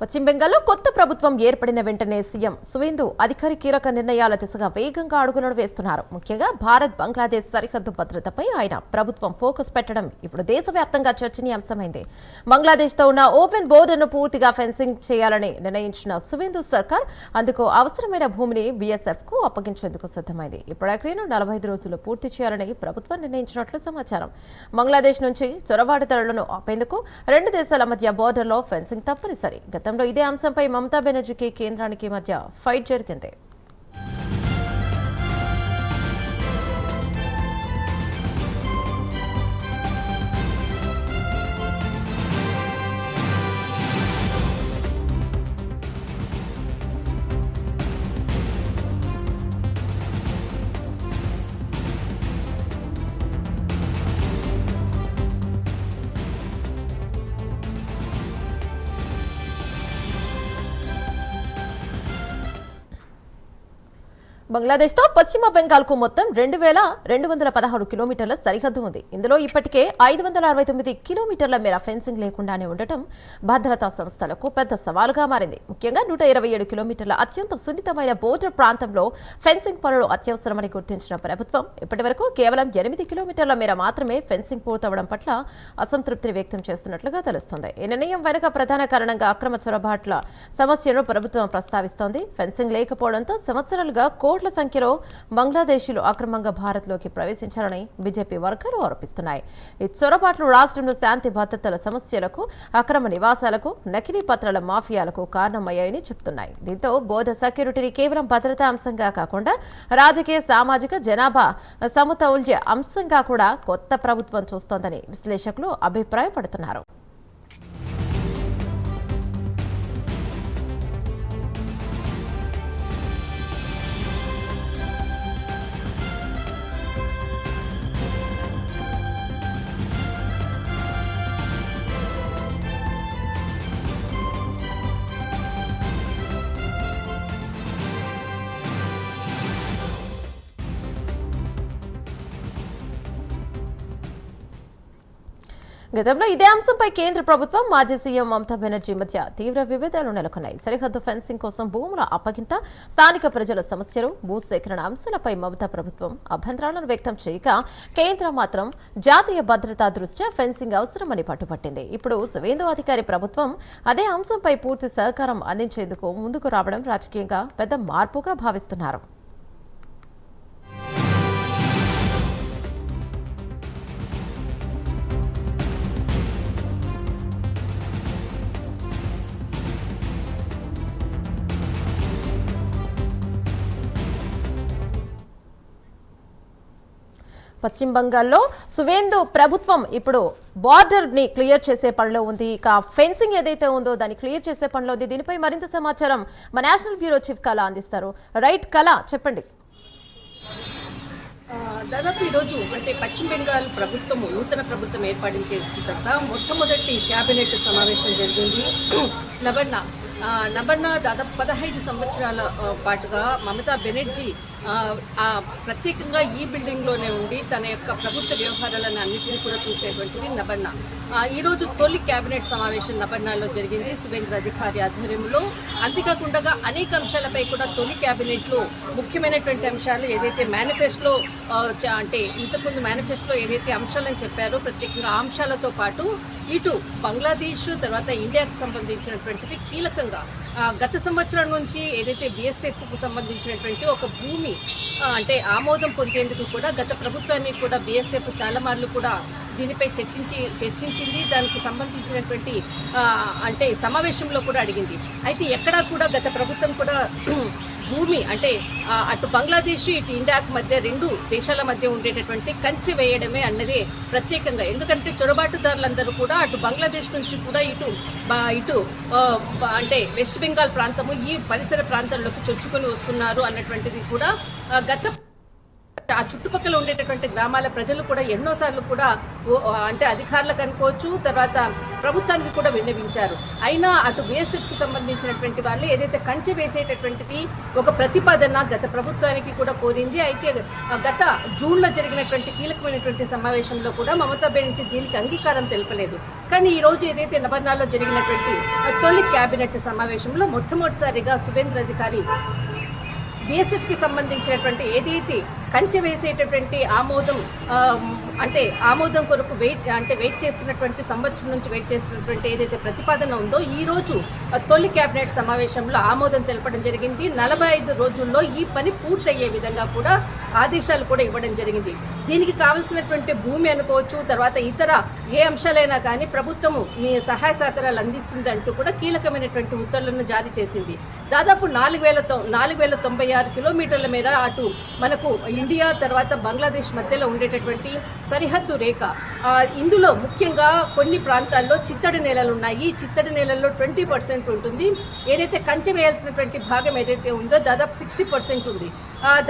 పశ్చిమ బెంగాల్లో కొత్త ప్రభుత్వం ఏర్పడిన వెంటనే సీఎం సువేందు అధికారి కీలక నిర్ణయాల దిశగా వేగంగా అడుగులను వేస్తున్నారు. ముఖ్యంగా భారత్ బంగ్లాదేశ్ సరిహద్దు భద్రతపై ఆయన ప్రభుత్వం ఫోకస్ పెట్టడం ఇప్పుడు దేశవ్యాప్తంగా చర్చనీయాంశమైంది. బంగ్లాదేశ్తో ఉన్న ఓపెన్ బోర్డర్ను పూర్తిగా ఫెన్సింగ్ చేయాలని నిర్ణయించిన సువేందు సర్కార్ అందుకు అవసరమైన భూమిని బీఎస్ఎఫ్ కు అప్పగించేందుకు సిద్ధమైంది. ఈ ప్రక్రియను 45 రోజులు పూర్తి చేయాలని ప్రభుత్వం నిర్ణయించినట్లు సమాచారం. బంగ్లాదేశ్ నుంచి చొరబాటుదారులను ఆపేందుకు రెండు దేశాల మధ్య బోర్డర్లో ఫెన్సింగ్ తప్పనిసరి. గతంలో ఇదే అంశంపై మమతా బెనర్జీకి కేంద్రానికి మధ్య ఫైట్ జరిగింది. బంగ్లాదేశ్తో పశ్చిమ బెంగాల్కు మొత్తం 2216 కిలోమీటర్ల సరిహద్దు ఉంది. ఇందులో ఇప్పటికే 569 కిలోమీటర్ల మేర ఫెన్సింగ్ లేకుండానే ఉండటం భద్రతా సంస్థలకు పెద్ద సవాలుగా మారింది. ముఖ్యంగా 127 కిలోమీటర్ల అత్యంత సున్నితమైన బోర్డర్ ప్రాంతంలో ఫెన్సింగ్ పనులు అత్యవసరమని గుర్తించిన ప్రభుత్వం ఇప్పటి వరకు కేవలం 8 కిలోమీటర్ల మేర మాత్రమే ఫెన్సింగ్ పూర్తవడం పట్ల అసంతృప్తిని వ్యక్తం చేస్తున్నట్లుగా తెలుస్తోంది. ఈ నిర్ణయం వెనుక ప్రధాన కారణంగా అక్రమ చొరబాట్ల సమస్యను ప్రభుత్వం ప్రస్తావిస్తోంది. ఫెన్సింగ్ లేకపోవడంతో సంవత్సరాలుగా కోట్ల సంఖ్యలో బంగ్లాదేశీలు అక్రమంగా భారత్లోకి ప్రవేశించారని బీజేపీ వర్గాలు ఆరోపిస్తున్నాయి. ఈ చొరబాట్లు రాష్ట్రంలో శాంతి భద్రతల సమస్యలకు, అక్రమ నివాసాలకు, నకిలీ పత్రాల మాఫియాలకు కారణమయ్యాయని చెబుతున్నాయి. దీంతో బోర్డర్ సెక్యూరిటీని కేవలం భద్రతా అంశంగా కాకుండా రాజకీయ, సామాజిక, జనాభా సమతౌల్య అంశంగా కూడా కొత్త ప్రభుత్వం చూస్తోందని విశ్లేషకులు అభిప్రాయపడుతున్నారు. గతంలో ఇదే అంశంపై కేంద్ర ప్రభుత్వం, మాజీ సీఎం మమతా బెనర్జీ మధ్య తీవ్ర విభేదాలు నెలకొన్నాయి. సరిహద్దు ఫెన్సింగ్ కోసం భూముల అప్పగింత, స్థానిక ప్రజల సమస్యలు, భూసేకరణ అంశాలపై మమతా ప్రభుత్వం అభ్యంతరాలను వ్యక్తం చేయగా కేంద్రం మాత్రం జాతీయ భద్రతా దృష్ట్యా ఫెన్సింగ్ అవసరమని పట్టుబట్టింది. ఇప్పుడు సువేందు అధికారి ప్రభుత్వం అదే అంశంపై పూర్తి సహకారం అందించేందుకు ముందుకు రావడం రాజకీయంగా పెద్ద మార్పుగా భావిస్తున్నారు. పశ్చిమ బంగాల్లో సువేందు ప్రభుత్వం ఇప్పుడు బార్డర్ ని క్లియర్ చేసే పనిలో ఉంది. ఇక ఫెన్సింగ్ ఏదైతే ఉందో దాన్ని క్లియర్ చేసే పనిలో ఉంది. దీనిపై మరింత సమాచారం మా నేషనల్ బ్యూరో చీఫ్ కళ అందిస్తారు. రైట్ కళ, చెప్పండి. దాదాపు ఈరోజు అంటే పశ్చిమ బెంగాల్ ప్రభుత్వము నూతన ప్రభుత్వం ఏర్పాటు చేసిన తర్వాత మొట్టమొదటి కేబినెట్ సమావేశం జరిగింది. నబర్ణ దాదాపు 15 సంవత్సరాల పాటుగా మమతా బెనర్జీ ప్రత్యేకంగా ఈ బిల్డింగ్ లోనే ఉండి తన యొక్క ప్రభుత్వ వ్యవహారాలను అన్నింటినీ కూడా చూసేటువంటిది నబర్ణ. ఈ రోజు తొలి కేబినెట్ సమావేశం నబర్ణలో జరిగింది సువేంద్ర అధికారి ఆధ్వర్యంలో. అంతేకాకుండా అనేక అంశాలపై కూడా తొలి కేబినెట్ లో ముఖ్యమైనటువంటి అంశాలు ఏదైతే మేనిఫెస్టోలో అంటే ఇంతకుముందు మేనిఫెస్టోలో ఏదైతే అంశాలని చెప్పారో ప్రత్యేకంగా ఆ అంశాలతో పాటు ఇటు బంగ్లాదేశ్ తర్వాత ఇండియాకు సంబంధించినటువంటిది కీలకంగా గత సంవత్సరం నుంచి ఏదైతే బీఎస్ఎఫ్ కు సంబంధించినటువంటి ఒక భూమి అంటే ఆమోదం పొందేందుకు కూడా గత ప్రభుత్వాన్ని కూడా బీఎస్ఎఫ్ చాలా మార్లు కూడా దీనిపై చర్చించింది. దానికి సంబంధించినటువంటి అంటే సమావేశంలో కూడా అడిగింది. అయితే ఎక్కడా కూడా గత ప్రభుత్వం కూడా భూమి అంటే అటు బంగ్లాదేశ్ ఇటు ఇండియాకు మధ్య రెండు దేశాల మధ్య ఉండేటటువంటి కంచె వేయడమే అన్నదే ప్రత్యేకంగా. ఎందుకంటే చొరబాటుదారులందరూ కూడా అటు బంగ్లాదేశ్ నుంచి కూడా ఇటు అంటే వెస్ట్ బెంగాల్ ప్రాంతము ఈ పరిసర ప్రాంతాల్లోకి చొచ్చుకొని వస్తున్నారు అన్నటువంటిది కూడా గత ఆ చుట్టుపక్కల ఉండేటటువంటి గ్రామాల ప్రజలు కూడా ఎన్నోసార్లు కూడా అంటే అధికారులకు అనుకోవచ్చు, తర్వాత ప్రభుత్వానికి కూడా విన్నవించారు. అయినా అటు BSF కి సంబంధించినటువంటి వాళ్ళు ఏదైతే కంచె వేసేటటువంటిది ఒక ప్రతిపాదన గత ప్రభుత్వానికి కూడా కోరింది. అయితే గత జూన్లో జరిగినటువంటి కీలకమైనటువంటి సమావేశంలో కూడా మమతా బెనర్జీ దీనికి అంగీకారం తెలపలేదు. కానీ ఈ రోజు ఏదైతే నబర్నాలో జరిగినటువంటి తొలి కేబినెట్ సమావేశంలో మొట్టమొదటిసారిగా సుబేంద్ర అధికారి BSF కి సంబంధించినటువంటి ఏదైతే కంచె వేసేటటువంటి ఆమోదం కొరకు వెయిట్ చేస్తున్నటువంటి సంవత్సరం నుంచి వెయిట్ చేస్తున్నటువంటి ఏదైతే ప్రతిపాదన ఉందో ఈ రోజు తొలి కేబినెట్ సమావేశంలో ఆమోదం తెలపడం జరిగింది. 45 రోజుల్లో ఈ పని పూర్తయ్యే విధంగా కూడా ఆదేశాలు కూడా ఇవ్వడం జరిగింది. దీనికి కావలసినటువంటి భూమి అనుకోవచ్చు, తర్వాత ఇతర ఏ అంశాలైనా కానీ ప్రభుత్వము మీ సహాయ సహకారాలు అందిస్తుందంటూ కూడా కీలకమైనటువంటి ఉత్తర్వులను జారీ చేసింది. దాదాపు 4096 కిలోమీటర్ల మేర అటు మనకు ఇండియా తర్వాత బంగ్లాదేశ్ మధ్యలో ఉండేటటువంటి సరిహద్దు రేఖ. ఇందులో ముఖ్యంగా కొన్ని ప్రాంతాల్లో చిత్తడి నేలలు ఉన్నాయి. చిత్తడి నేలల్లో 20% ఉంటుంది. ఏదైతే కంచె వేయాల్సినటువంటి భాగం ఏదైతే ఉందో దాదాపు 60% ఉంది.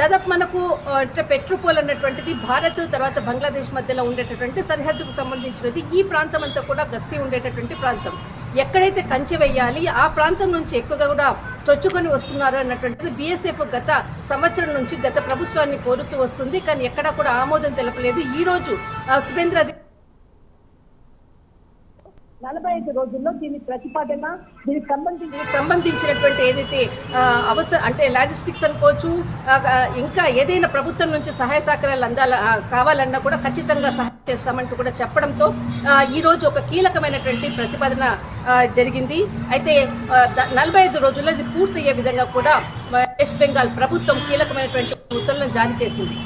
దాదాపు మనకు అంటే పెట్రోపోల్ అన్నటువంటిది భారత్ తర్వాత బంగ్లాదేశ్ మధ్యలో ఉండేటటువంటి సరిహద్దుకు సంబంధించినది. ఈ ప్రాంతం అంతా కూడా గస్తీ ఉండేటటువంటి ప్రాంతం. ఎక్కడైతే కంచె వేయాలి ఆ ప్రాంతం నుంచి ఎక్కువగా కూడా చొచ్చుకొని వస్తున్నారు అన్నటువంటిది BSF గత సంవత్సరం నుంచి గత ప్రభుత్వాన్ని కోరుతూ వస్తుంది. కానీ ఎక్కడా కూడా ఆమోదం తెలపలేదు. ఈ రోజు సుబేంద్ర 45 రోజుల్లో దీని ప్రతిపాదన దీనికి సంబంధించినటువంటి ఏదైతే అంటే లాజిస్టిక్స్ అనుకోవచ్చు, ఇంకా ఏదైనా ప్రభుత్వం నుంచి సహాయ సహకారాలు కావాలన్నా కూడా ఖచ్చితంగా సహాయం చేస్తామంటూ కూడా చెప్పడంతో ఈ రోజు ఒక కీలకమైనటువంటి ప్రతిపాదన జరిగింది. అయితే 45 రోజుల్లో ఇది పూర్తయ్యే విధంగా కూడా వెస్ట్ బెంగాల్ ప్రభుత్వం కీలకమైనటువంటి ఉత్తర్వులను జారీ చేసింది.